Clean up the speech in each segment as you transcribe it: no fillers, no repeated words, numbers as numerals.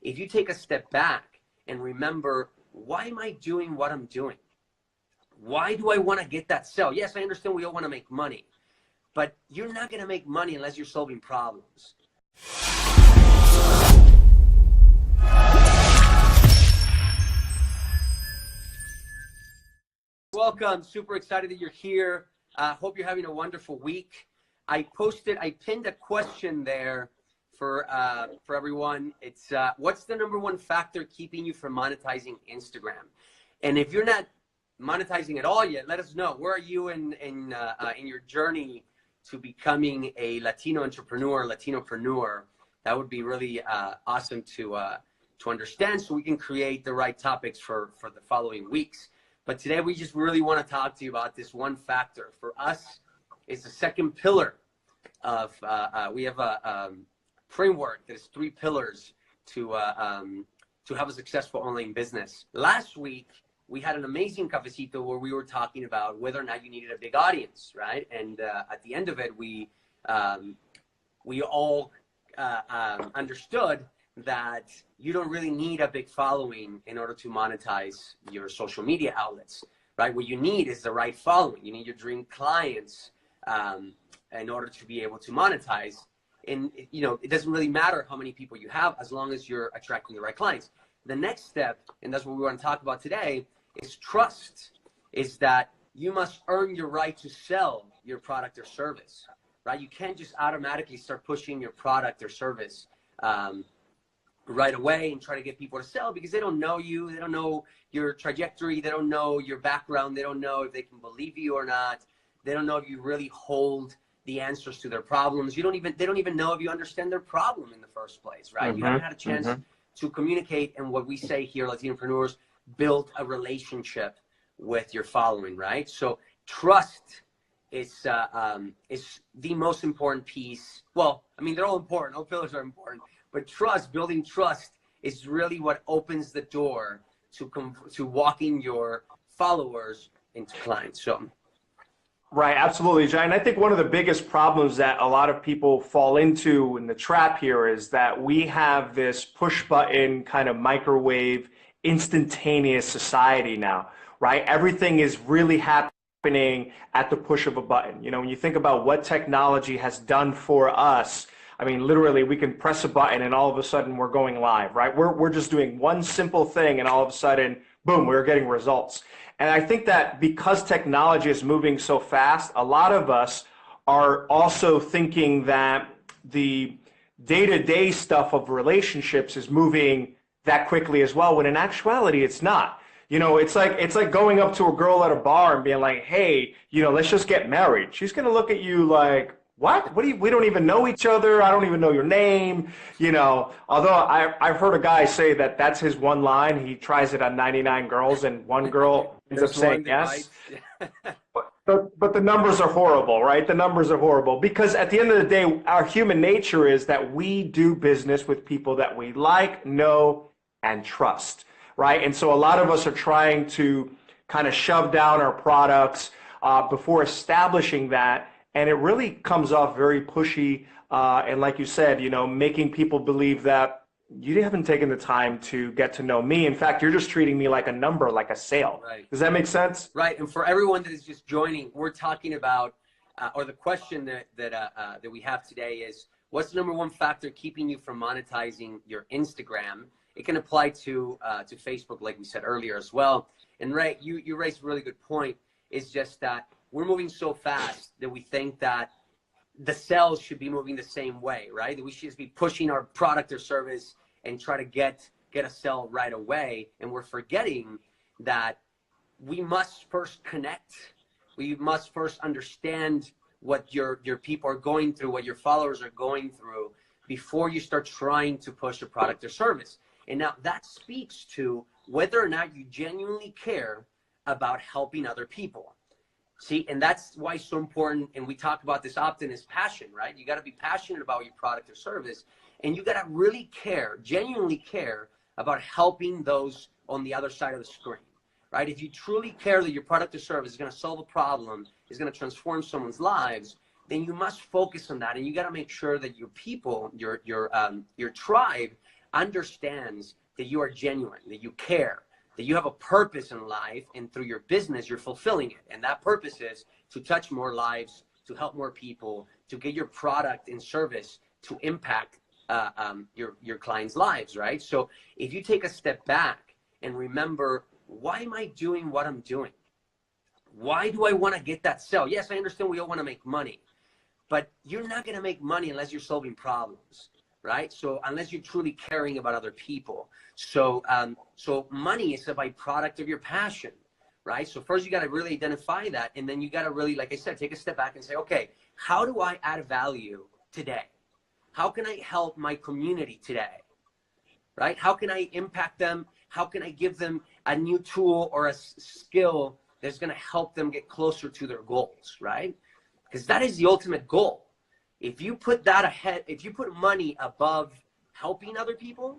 if you take a step back and remember, why am I doing what I'm doing? Why do I want to get that sale? Yes, I understand we all want to make money, but you're not going to make money unless you're solving problems. Welcome. Super excited that you're here. Hope you're having a wonderful week. I pinned a question there for everyone. It's what's the number one factor keeping you from monetizing Instagram? And if you're not monetizing at all yet, let us know. Where are you in your journey to becoming a Latino entrepreneur, Latinopreneur? That would be really awesome to understand, so we can create the right topics for the following weeks. But today we just really want to talk to you about this one factor. For us, it's the second pillar of, we have a framework that is 3 pillars to have a successful online business. Last week, we had an amazing cafecito where we were talking about whether or not you needed a big audience, right? And at the end of it, we all understood that you don't really need a big following in order to monetize your social media outlets, right? What you need is the right following. You need your dream clients in order to be able to monetize. And it doesn't really matter how many people you have as long as you're attracting the right clients. The next step, and that's what we want to talk about today, is trust. Is that you must earn your right to sell your product or service, right? You can't just automatically start pushing your product or service right away and try to get people to sell, because they don't know you, they don't know your trajectory, they don't know your background, they don't know if they can believe you or not, they don't know if you really hold the answers to their problems. They don't even know if you understand their problem in the first place, right? You haven't had a chance to communicate, and what we say here, Latinopreneurs, build a relationship with your following, right? So trust is the most important piece. Well, I mean, they're all important, all pillars are important, but trust, building trust, is really what opens the door to walking your followers into clients. So, right, absolutely, Jai. And I think one of the biggest problems that a lot of people fall into in the trap here is that we have this push button kind of microwave instantaneous society now, right? Everything is really happening at the push of a button. When you think about what technology has done for us, I mean, literally, we can press a button and all of a sudden we're going live, right? We're just doing one simple thing and all of a sudden, boom, we're getting results. And I think that because technology is moving so fast, a lot of us are also thinking that the day-to-day stuff of relationships is moving that quickly as well, when in actuality, it's not. It's like going up to a girl at a bar and being like, hey, let's just get married. She's going to look at you like, what? We don't even know each other. I don't even know your name. Although I've heard a guy say that that's his one line. He tries it on 99 girls and one girl ends up saying yes. But the numbers are horrible, right? The numbers are horrible, because at the end of the day, our human nature is that we do business with people that we like, know, and trust, right? And so a lot of us are trying to kind of shove down our products before establishing that. And it really comes off very pushy, and like you said, making people believe that you haven't taken the time to get to know me. In fact, you're just treating me like a number, like a sale. Right. Does that make sense? Right. And for everyone that is just joining, we're talking about, or the question that we have today is, what's the number one factor keeping you from monetizing your Instagram? It can apply to Facebook, like we said earlier as well. And right, you raised a really good point. It's just that we're moving so fast that we think that the sales should be moving the same way, right? That we should just be pushing our product or service and try to get a sale right away. And we're forgetting that we must first connect. We must first understand what your people are going through, what your followers are going through, before you start trying to push a product or service. And now that speaks to whether or not you genuinely care about helping other people. See, and that's why it's so important, and we talk about this often, is passion, right? You got to be passionate about your product or service, and you got to really care, genuinely care about helping those on the other side of the screen, right? If you truly care that your product or service is going to solve a problem, is going to transform someone's lives, then you must focus on that, and you got to make sure that your people, your tribe, understands that you are genuine, that you care, that you have a purpose in life, and through your business, you're fulfilling it. And that purpose is to touch more lives, to help more people, to get your product and service to impact your clients' lives, right? So if you take a step back and remember, why am I doing what I'm doing? Why do I want to get that sale? Yes, I understand we all want to make money, but you're not going to make money unless you're solving problems, right? So unless you're truly caring about other people. So money is a byproduct of your passion, right? So first you got to really identify that. And then you got to really, like I said, take a step back and say, okay, how do I add value today? How can I help my community today, right? How can I impact them? How can I give them a new tool or a skill that's going to help them get closer to their goals, right? Because that is the ultimate goal. If you put that ahead, if you put money above helping other people,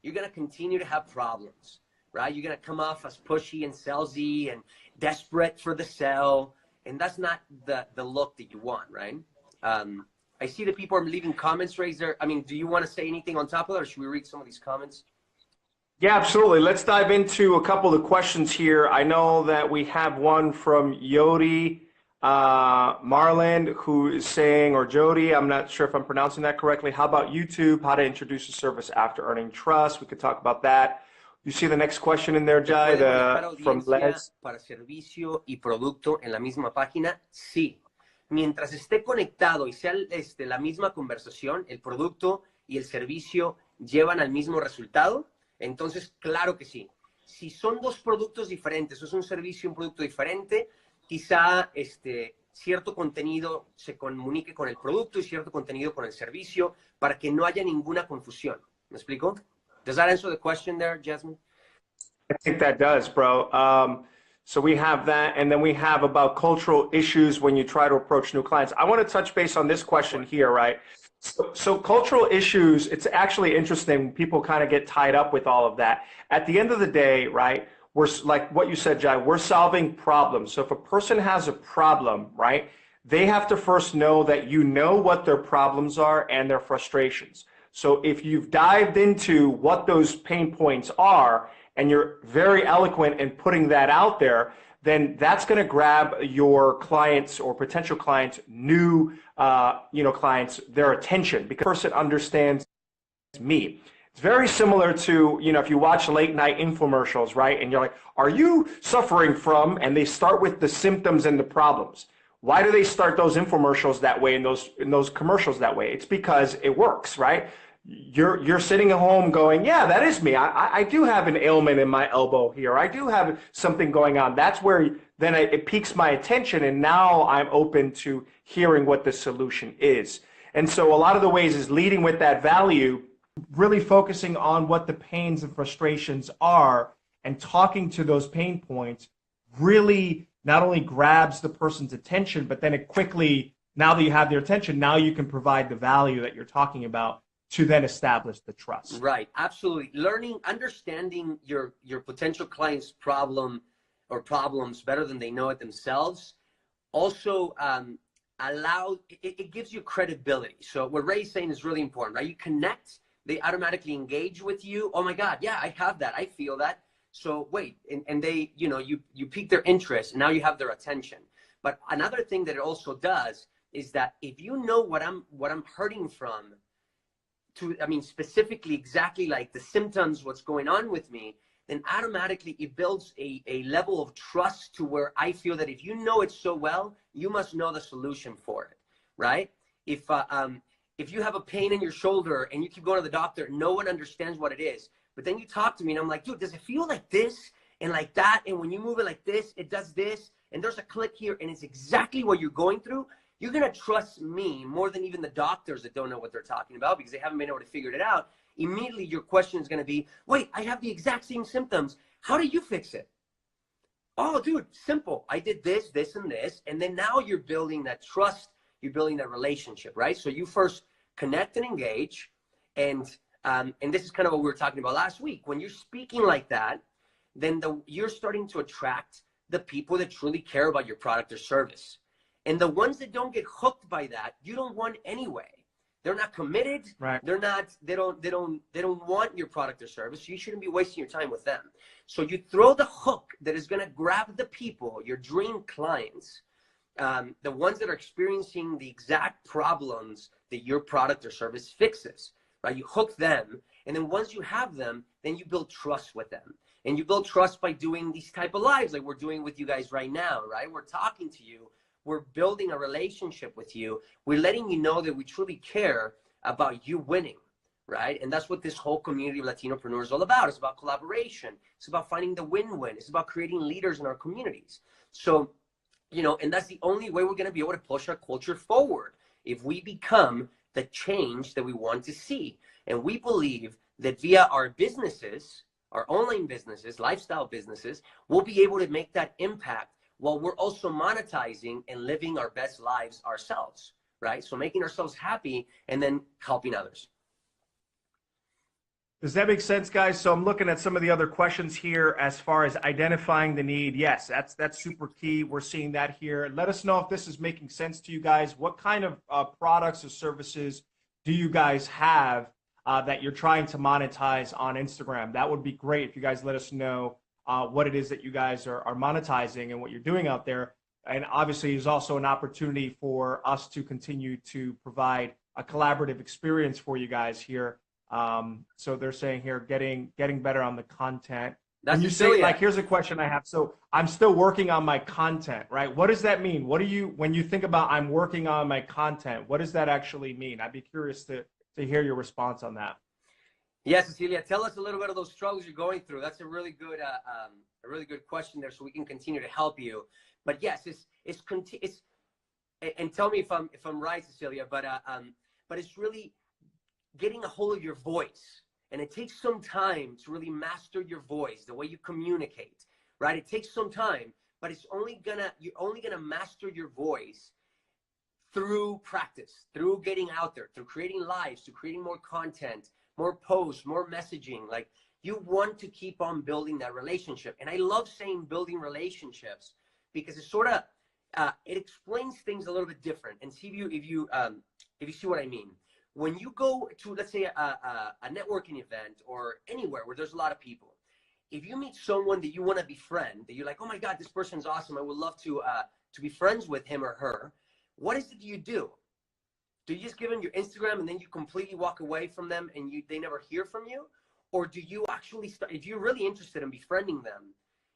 you're going to continue to have problems, right? You're going to come off as pushy and salesy and desperate for the sell. And that's not the look that you want, right? I see that people are leaving comments raised there. I mean, do you want to say anything on top of that, or should we read some of these comments? Yeah, absolutely. Let's dive into a couple of questions here. I know that we have one from Yodi Marland, who is saying, or Jody, I'm not sure if I'm pronouncing that correctly. How about YouTube? How to introduce a service after earning trust? We could talk about that. You see the next question in there, Jai, from Les. Para servicio y producto en la misma página, sí. Mientras esté conectado y sea la misma conversación, el producto y el servicio llevan al mismo resultado, entonces, claro que sí. Si son dos productos diferentes, o es un servicio y un producto diferente, quizá cierto contenido se comunique con el producto y cierto contenido con el servicio para que no haya ninguna confusión. ¿Me explico? Does that answer the question there, Jasmine? I think that does, bro. So we have that, and then we have about cultural issues when you try to approach new clients. I want to touch base on this question here, right? So cultural issues, it's actually interesting. People kind of get tied up with all of that. At the end of the day, right, we're like what you said, Jai, we're solving problems. So if a person has a problem, right, they have to first know that you know what their problems are and their frustrations. So if you've dived into what those pain points are and you're very eloquent in putting that out there, then that's going to grab your clients or potential clients, new clients, their attention, because the person understands me. It's very similar to, if you watch late night infomercials, right? And you're like, are you suffering from, and they start with the symptoms and the problems. Why do they start those infomercials that way and those commercials that way? It's because it works, right? You're sitting at home going, yeah, that is me. I do have an ailment in my elbow here. I do have something going on. That's where then it piques my attention, and now I'm open to hearing what the solution is. And so a lot of the ways is leading with that value, really focusing on what the pains and frustrations are and talking to those pain points really not only grabs the person's attention, but then it quickly, now that you have their attention, now you can provide the value that you're talking about to then establish the trust. Right, absolutely. Understanding your potential client's problem or problems better than they know it themselves also it gives you credibility. So what Ray's saying is really important, right? You connect, they automatically engage with you. Oh my God, yeah, I have that. I feel that. So wait, and they, you pique their interest, and now you have their attention. But another thing that it also does is that if you know what I'm hurting from, specifically exactly like the symptoms, what's going on with me, then automatically it builds a level of trust to where I feel that if you know it so well, you must know the solution for it, right? If you have a pain in your shoulder and you keep going to the doctor, no one understands what it is. But then you talk to me and I'm like, dude, does it feel like this and like that? And when you move it like this, it does this. And there's a click here and it's exactly what you're going through. You're going to trust me more than even the doctors that don't know what they're talking about because they haven't been able to figure it out. Immediately, your question is going to be, wait, I have the exact same symptoms. How do you fix it? Oh, dude, simple. I did this, this, and this. And then now you're building that trust. You're building that relationship, right? So you first connect and engage. And this is kind of what we were talking about last week. When you're speaking like that, then you're starting to attract the people that truly care about your product or service. And the ones that don't get hooked by that, you don't want anyway. They're not committed. Right. They don't want your product or service. You shouldn't be wasting your time with them. So you throw the hook that is going to grab the people, your dream clients, the ones that are experiencing the exact problems that your product or service fixes, right? You hook them. And then once you have them, then you build trust with them. And you build trust by doing these type of lives like we're doing with you guys right now, right? We're talking to you. We're building a relationship with you. We're letting you know that we truly care about you winning, right? And that's what this whole community of Latinopreneurs is all about. It's about collaboration. It's about finding the win-win. It's about creating leaders in our communities. So, you know, and that's the only way we're going to be able to push our culture forward, if we become the change that we want to see. And we believe that via our businesses, our online businesses, lifestyle businesses, we'll be able to make that impact while we're also monetizing and living our best lives ourselves, right? So making ourselves happy and then helping others. Does that make sense, guys? So I'm looking at some of the other questions here as far as identifying the need. Yes, that's super key. We're seeing that here. Let us know if this is making sense to you guys. What kind of products or services do you guys have that you're trying to monetize on Instagram? That would be great if you guys let us know what it is that you guys are monetizing and what you're doing out there. And obviously, there's also an opportunity for us to continue to provide a collaborative experience for you guys here. So they're saying here, getting better on the content. That's when you say, like, here's a question I have. So I'm still working on my content, right? What does that mean? What do you, when you think about I'm working on my content, what does that actually mean? I'd be curious to hear your response on that. Yeah, Cecilia, tell us a little bit of those struggles you're going through. That's a really good question there, so we can continue to help you. But yes, it's and tell me if I'm right, Cecilia. But it's really getting a hold of your voice, and it takes some time to really master your voice, the way you communicate, right? It takes some time, but you're only gonna master your voice through practice, through getting out there, through creating lives, through creating more content, more posts, more messaging. Like, you want to keep on building that relationship. And I love saying building relationships because it sort of it explains things a little bit different. And see if you see what I mean. When you go to, let's say, a networking event or anywhere where there's a lot of people, if you meet someone that you want to befriend, that you're like, oh my God, this person's awesome, I would love to be friends with him or her, what is it you do? Do you just give them your Instagram and then you completely walk away from them and they never hear from you? Or do you actually start, if you're really interested in befriending them,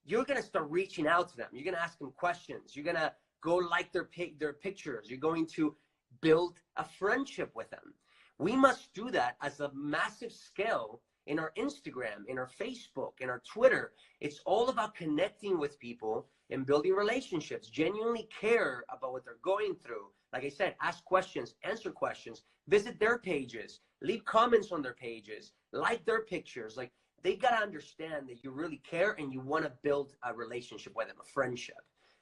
you're going to start reaching out to them. You're going to ask them questions. You're going to go like their pictures. You're going to build a friendship with them. We must do that as a massive scale in our Instagram, in our Facebook, in our Twitter. It's all about connecting with people and building relationships. Genuinely care about what they're going through. Like I said, ask questions, answer questions, visit their pages, leave comments on their pages, like their pictures. Like, they got to understand that you really care and you want to build a relationship with them, a friendship.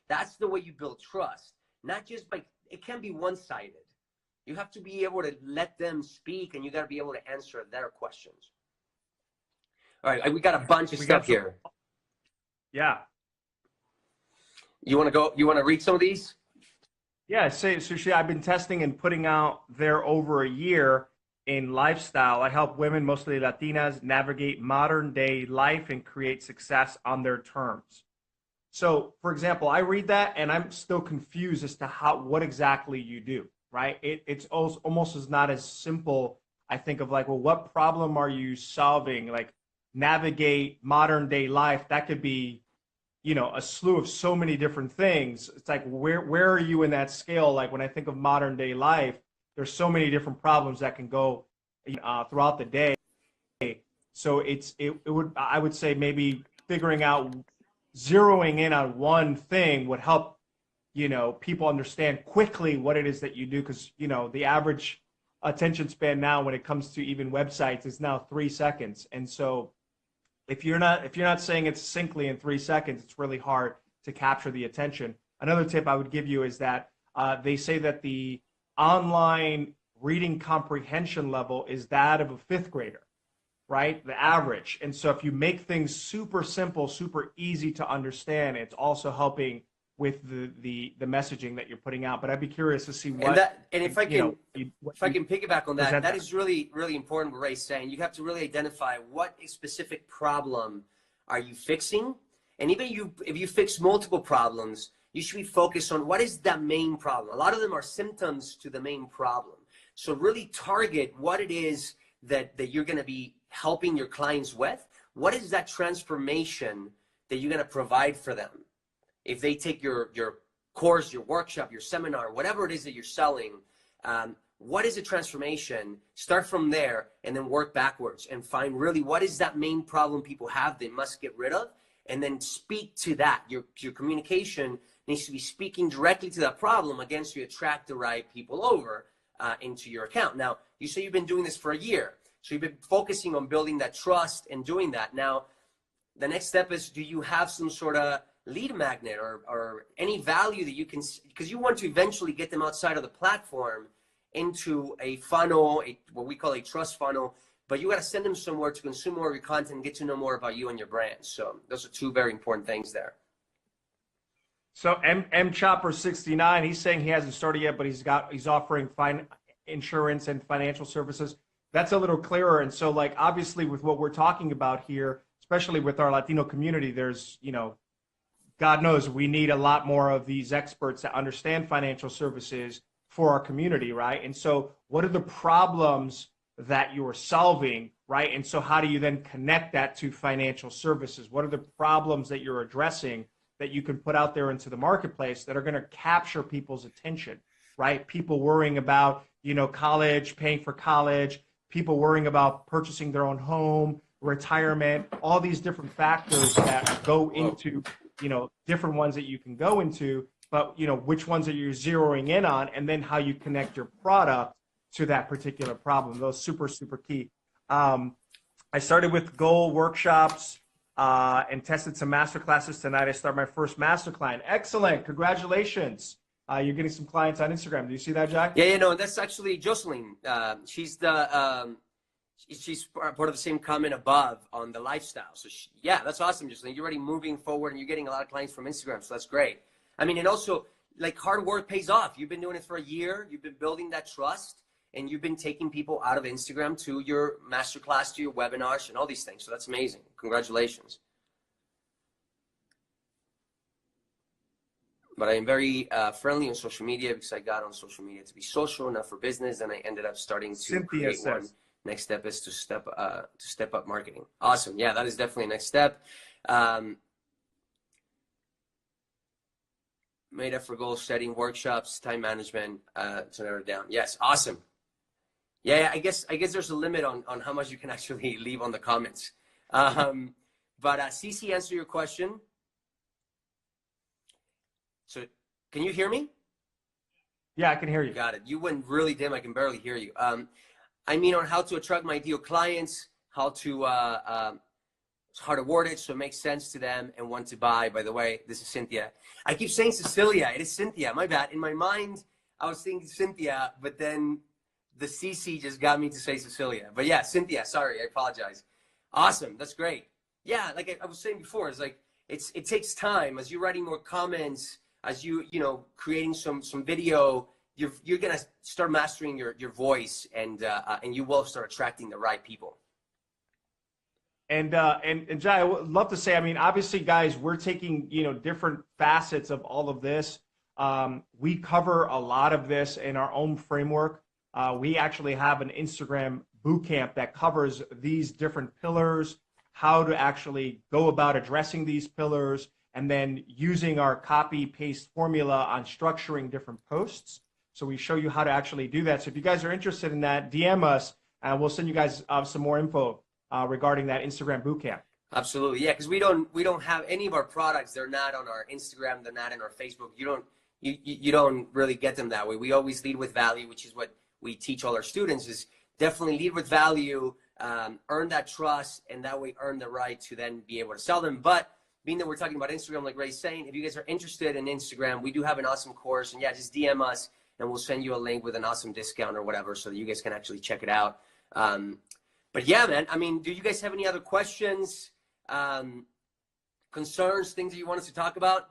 That's the way you build trust. Not just by, it can be one-sided. You have to be able to let them speak, and you got to be able to answer their questions. All right, we got a bunch of stuff here. Yeah. You want to go? You want to read some of these? Yeah, Sushi, I've been testing and putting out there over a year in lifestyle. I help women, mostly Latinas, navigate modern day life and create success on their terms. So, for example, I read that and I'm still confused as to what exactly you do, right? It's almost as not as simple. I think of like, well, what problem are you solving? Like, navigate modern day life. That could be, you know, a slew of so many different things. It's like, where are you in that scale? Like, when I think of modern day life, there's so many different problems that can go throughout the day. So I would say maybe figuring out, zeroing in on one thing would help, you know, people understand quickly what it is that you do. Because, you know, the average attention span now when it comes to even websites is now 3 seconds. And so if you're not saying it succinctly in 3 seconds, it's really hard to capture the attention. Another tip I would give you is that they say that the online reading comprehension level is that of a 5th grader, right? The average. And so if you make things super simple, super easy to understand, it's also helping with the messaging that you're putting out. But I'd be curious to see what, and if I can, if I can piggyback on that, that is really, really important what Ray's saying. You have to really identify what a specific problem are you fixing. And even if you fix multiple problems, you should be focused on what is that main problem. A lot of them are symptoms to the main problem. So really target what it is that you're going to be helping your clients with. What is that transformation that you're going to provide for them? If they take your course, your workshop, your seminar, whatever it is that you're selling, what is a transformation? Start from there and then work backwards and find really what is that main problem people have they must get rid of, and then speak to that. Your communication needs to be speaking directly to that problem, again, so you attract the right people over into your account. Now, you say you've been doing this for a year, so you've been focusing on building that trust and doing that. Now, the next step is, do you have some sort of lead magnet or any value that you can, because you want to eventually get them outside of the platform into a funnel, what we call a trust funnel, but you got to send them somewhere to consume more of your content and get to know more about you and your brand. So those are two very important things there. So M Chopper 69, he's saying he hasn't started yet, but he's offering insurance and financial services. That's a little clearer. And so, like, obviously with what we're talking about here, especially with our Latino community, there's, God knows we need a lot more of these experts that understand financial services for our community, right? And so what are the problems that you're solving, right? And so how do you then connect that to financial services? What are the problems that you're addressing that you can put out there into the marketplace that are going to capture people's attention, right? People worrying about, college, paying for college, people worrying about purchasing their own home, retirement, all these different factors that go into, different ones that you can go into, but, which ones are you zeroing in on, and then how you connect your product to that particular problem. Those super, super key. I started with goal workshops and tested some master classes tonight. I start my first master client. Excellent. Congratulations. You're getting some clients on Instagram. Do you see that, Jack? Yeah, that's actually Jocelyn. She's part of the same comment above on the lifestyle. So that's awesome, Jocelyn. You're already moving forward and you're getting a lot of clients from Instagram. So that's great. I mean, and also, like, hard work pays off. You've been doing it for a year. You've been building that trust, and you've been taking people out of Instagram to your masterclass, to your webinars, and all these things. So that's amazing. Congratulations. But I am very friendly on social media because I got on social media to be social, not for business, and I ended up starting to create one. Next step is to step up marketing. Awesome. Yeah, that is definitely a next step. Made up for goal setting, workshops, time management, to narrow it down. Yes, awesome. Yeah, I guess there's a limit on how much you can actually leave on the comments. But CC, answer your question. So can you hear me? Yeah, I can hear you. Got it. You went really dim. I can barely hear you. I mean, on how to attract my ideal clients, how to word it so it makes sense to them and want to buy. By the way, this is Cynthia. I keep saying Cecilia. It is Cynthia. My bad. In my mind, I was thinking Cynthia, but then the CC just got me to say Cecilia. But yeah, Cynthia. Sorry, I apologize. Awesome. That's great. Yeah, like I was saying before, it's like it takes time as you're writing more comments, as you creating some video. You're gonna start mastering your voice, and you will start attracting the right people. And Jai, I would love to say, I mean, obviously, guys, we're taking different facets of all of this. We cover a lot of this in our own framework. We actually have an Instagram bootcamp that covers these different pillars, how to actually go about addressing these pillars, and then using our copy paste formula on structuring different posts. So we show you how to actually do that. So if you guys are interested in that, DM us, and we'll send you guys some more info regarding that Instagram bootcamp. Absolutely, yeah, because we don't have any of our products. They're not on our Instagram. They're not in our Facebook. You don't really get them that way. We always lead with value, which is what we teach all our students. Is definitely lead with value, earn that trust, and that way earn the right to then be able to sell them. But being that we're talking about Instagram, like Ray's saying, if you guys are interested in Instagram, we do have an awesome course, and yeah, just DM us. And we'll send you a link with an awesome discount or whatever so that you guys can actually check it out. But yeah, man, I mean, do you guys have any other questions, concerns, things that you want us to talk about?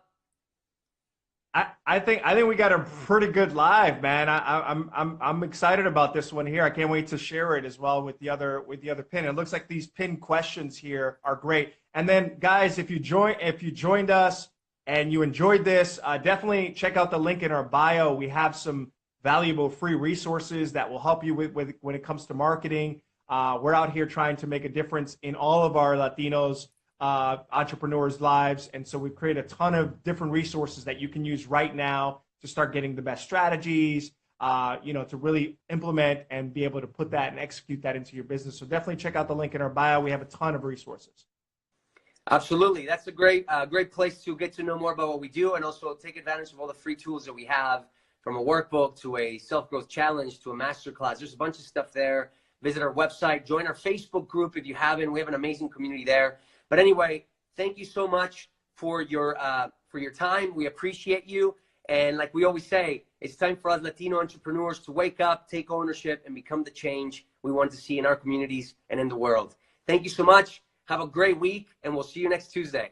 I think we got a pretty good live, man. I'm excited about this one here. I can't wait to share it as well with the other pin. It looks like these pin questions here are great. And then guys, if you joined us and you enjoyed this, definitely check out the link in our bio. We have some valuable free resources that will help you with when it comes to marketing. We're out here trying to make a difference in all of our Latinos entrepreneurs' lives, and so we've created a ton of different resources that you can use right now to start getting the best strategies, to really implement and be able to put that and execute that into your business. So definitely check out the link in our bio. We have a ton of resources. Absolutely. That's a great place to get to know more about what we do, and also take advantage of all the free tools that we have, from a workbook to a self-growth challenge to a masterclass. There's a bunch of stuff there. Visit our website, join our Facebook group if you haven't. We have an amazing community there. But anyway, thank you so much for your time. We appreciate you. And like we always say, it's time for us Latino entrepreneurs to wake up, take ownership, and become the change we want to see in our communities and in the world. Thank you so much. Have a great week, and we'll see you next Tuesday.